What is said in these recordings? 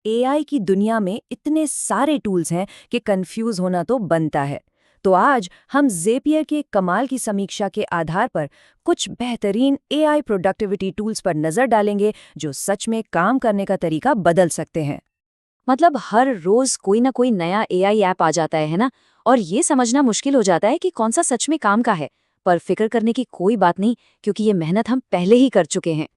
AI की दुनिया में इतने सारे टूल्स हैं कि कंफ्यूज होना तो बनता है। तो आज हम ज़ेपियर के कमाल की समीक्षा के आधार पर कुछ बेहतरीन एआई प्रोडक्टिविटी टूल्स पर नज़र डालेंगे जो सच में काम करने का तरीका बदल सकते हैं। मतलब हर रोज कोई ना कोई नया एआई ऐप आ जाता है ना। और ये समझना मुश्किल हो जाता है कि कौन सा सच में काम का है। पर फिक्र करने की कोई बात नहीं, क्योंकि ये मेहनत हम पहले ही कर चुके हैं।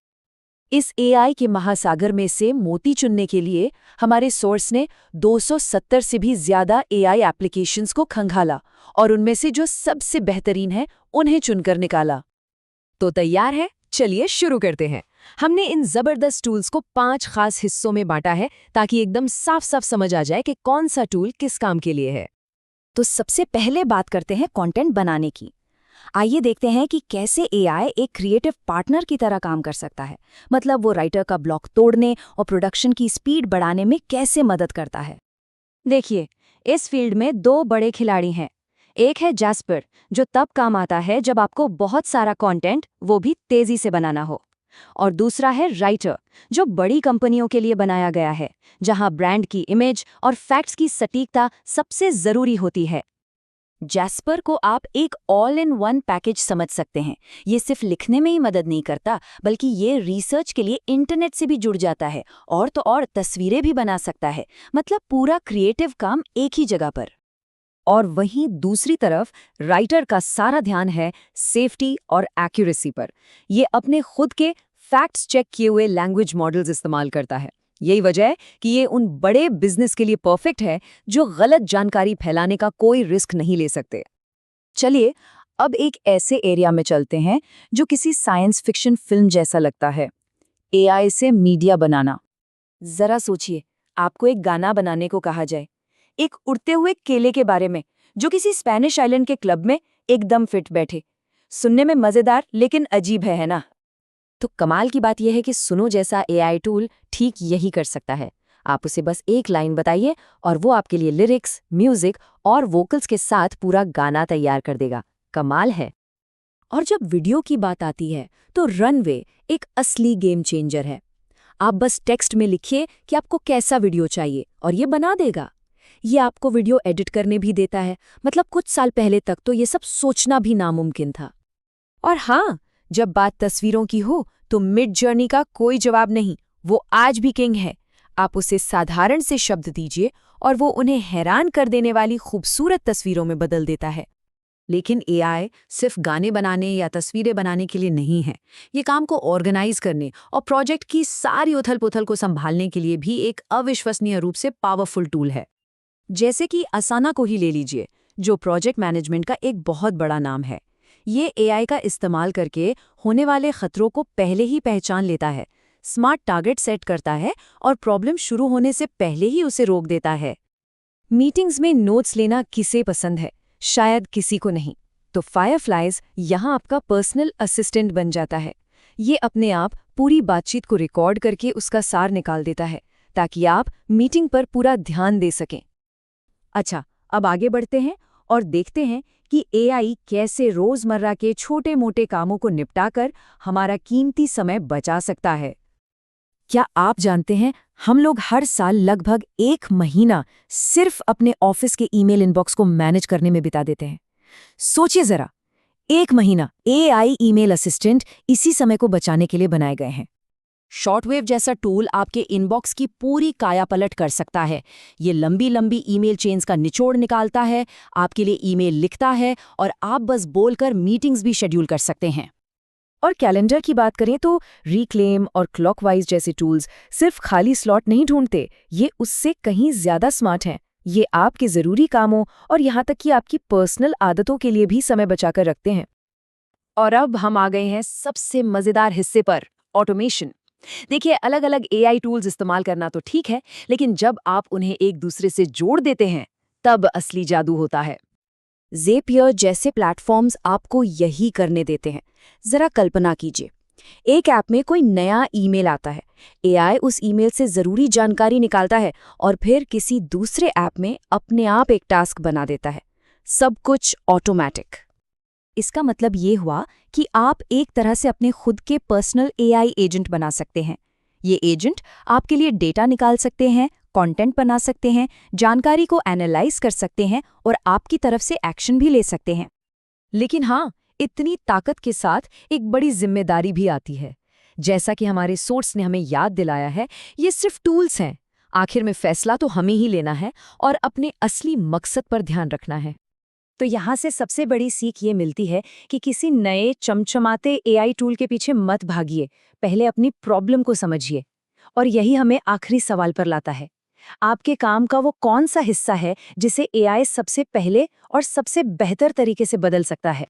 इस एआई के महासागर में से मोती चुनने के लिए हमारे सोर्स ने 270 से भी ज्यादा एआई एप्लीकेशंस को खंगाला और उनमें से जो सबसे बेहतरीन है उन्हें चुनकर निकाला। तो तैयार है? चलिए शुरू करते हैं। हमने इन जबरदस्त टूल्स को 5 खास हिस्सों में बांटा है ताकि एकदम साफ साफ समझ आ जाए कि कौन सा टूल किस काम के लिए है। तो सबसे पहले बात करते हैं कंटेंट बनाने की। आइए देखते हैं कि कैसे एआई एक क्रिएटिव पार्टनर की तरह काम कर सकता है। मतलब वो राइटर का ब्लॉक तोड़ने और प्रोडक्शन की स्पीड बढ़ाने में कैसे मदद करता है। देखिए, इस फील्ड में दो बड़े खिलाड़ी हैं। एक है जैस्पर, जो तब काम आता है जब आपको बहुत सारा कंटेंट, वो भी तेजी से बनाना हो। और दूसरा है राइटर, जो बड़ी कंपनियों के लिए बनाया गया है, जहां ब्रांड की इमेज और फैक्ट्स की सटीकता सबसे जरूरी होती है। जैस्पर को आप एक ऑल इन वन पैकेज समझ सकते हैं। ये सिर्फ लिखने में ही मदद नहीं करता, बल्कि ये रिसर्च के लिए इंटरनेट से भी जुड़ जाता है और तो और तस्वीरें भी बना सकता है। मतलब पूरा क्रिएटिव काम एक ही जगह पर। और वहीं दूसरी तरफ राइटर का सारा ध्यान है सेफ्टी और एक्यूरेसी पर। ये अपने खुद के फैक्ट्स चेक किए हुए लैंग्वेज मॉडल्स इस्तेमाल करता है। यही वजह है कि ये उन बड़े बिजनेस के लिए परफेक्ट है जो गलत जानकारी फैलाने का कोई रिस्क नहीं ले सकते। चलिए अब एक ऐसे एरिया में चलते हैं जो किसी साइंस फिक्शन फिल्म जैसा लगता है। एआई से मीडिया बनाना। जरा सोचिए, आपको एक गाना बनाने को कहा जाए एक उड़ते हुए केले के बारे में जो किसी स्पेनिश आइलैंड के क्लब में एकदम फिट बैठे। सुनने में मजेदार लेकिन अजीब है ना? तो कमाल की बात यह है कि सुनो जैसा एआई टूल ठीक यही कर सकता है। आप उसे बस एक लाइन बताइए और वो आपके लिए लिरिक्स, म्यूजिक और वोकल्स के साथ पूरा गाना तैयार कर देगा। कमाल है। और जब वीडियो की बात आती है तो रनवे एक असली गेम चेंजर है। आप बस टेक्स्ट में लिखिए कि आपको कैसा वीडियो चाहिए और ये बना देगा। ये आपको वीडियो एडिट करने भी देता है। मतलब कुछ साल पहले तक तो ये सब सोचना भी नामुमकिन था। और हाँ, जब बात तस्वीरों की हो तो मिड जर्नी का कोई जवाब नहीं। वो आज भी किंग है। आप उसे साधारण से शब्द दीजिए और वो उन्हें हैरान कर देने वाली खूबसूरत तस्वीरों में बदल देता है। लेकिन एआई सिर्फ गाने बनाने या तस्वीरें बनाने के लिए नहीं है। ये काम को ऑर्गेनाइज करने और प्रोजेक्ट की सारी उथल-पुथल को संभालने के लिए भी एक अविश्वसनीय रूप से पावरफुल टूल है। जैसे कि असाना को ही ले लीजिए, जो प्रोजेक्ट मैनेजमेंट का एक बहुत बड़ा नाम है। ये एआई का इस्तेमाल करके होने वाले खतरों को पहले ही पहचान लेता है, स्मार्ट टारगेट सेट करता है और प्रॉब्लम शुरू होने से पहले ही उसे रोक देता है। मीटिंग्स में नोट्स लेना किसे पसंद है? शायद किसी को नहीं। तो फायरफ्लाइज यहाँ आपका पर्सनल असिस्टेंट बन जाता है। ये अपने आप पूरी बातचीत को रिकॉर्ड करके उसका सार निकाल देता है, ताकि आप मीटिंग पर पूरा ध्यान दे सकें। अच्छा, अब आगे बढ़ते हैं और देखते हैं कि एआई कैसे रोजमर्रा के छोटे-मोटे कामों को निपटाकर हमारा कीमती समय बचा सकता है। क्या आप जानते हैं, हम लोग हर साल लगभग 1 महीना सिर्फ अपने ऑफिस के ईमेल इनबॉक्स को मैनेज करने में बिता देते हैं। सोचिए जरा, 1 महीना एआई ईमेल असिस्टेंट इसी समय को बचाने के लिए बनाए गए हैं। शॉर्टवेव जैसा टूल आपके इनबॉक्स की पूरी कायापलट कर सकता है। ये लंबी लंबी ईमेल चेन्स का निचोड़ निकालता है, आपके लिए ईमेल लिखता है और आप बस बोलकर मीटिंग्स भी शेड्यूल कर सकते हैं। और कैलेंडर की बात करें तो रिक्लेम और क्लॉकवाइज जैसे टूल्स सिर्फ खाली स्लॉट नहीं ढूंढते, ये उससे कहीं ज्यादा स्मार्ट हैं। ये आपके ज़रूरी कामों और यहाँ तक कि आपकी पर्सनल आदतों के लिए भी समय बचाकर रखते हैं। और अब हम आ गए हैं सबसे मज़ेदार हिस्से पर, ऑटोमेशन। देखिए, अलग अलग एआई टूल्स इस्तेमाल करना तो ठीक है, लेकिन जब आप उन्हें एक दूसरे से जोड़ देते हैं तब असली जादू होता है। ज़ेपियर जैसे प्लेटफॉर्म्स आपको यही करने देते हैं। जरा कल्पना कीजिए, एक ऐप में कोई नया ईमेल आता है, एआई उस ईमेल से जरूरी जानकारी निकालता है और फिर किसी दूसरे ऐप में अपने आप एक टास्क बना देता है। सब कुछ ऑटोमेटिक। इसका मतलब ये हुआ कि आप एक तरह से अपने खुद के पर्सनल एआई एजेंट बना सकते हैं। ये एजेंट आपके लिए डेटा निकाल सकते हैं, कंटेंट बना सकते हैं, जानकारी को एनालाइज कर सकते हैं और आपकी तरफ से एक्शन भी ले सकते हैं। लेकिन हाँ, इतनी ताकत के साथ एक बड़ी जिम्मेदारी भी आती है। जैसा कि हमारे सोर्स ने हमें याद दिलाया है, ये सिर्फ टूल्स हैं। आखिर में फैसला तो हमें ही लेना है और अपने असली मकसद पर ध्यान रखना है। तो यहाँ से सबसे बड़ी सीख ये मिलती है कि किसी नए चमचमाते एआई टूल के पीछे मत भागिए, पहले अपनी प्रॉब्लम को समझिए। और यही हमें आखिरी सवाल पर लाता है, आपके काम का वो कौन सा हिस्सा है जिसे एआई सबसे पहले और सबसे बेहतर तरीके से बदल सकता है।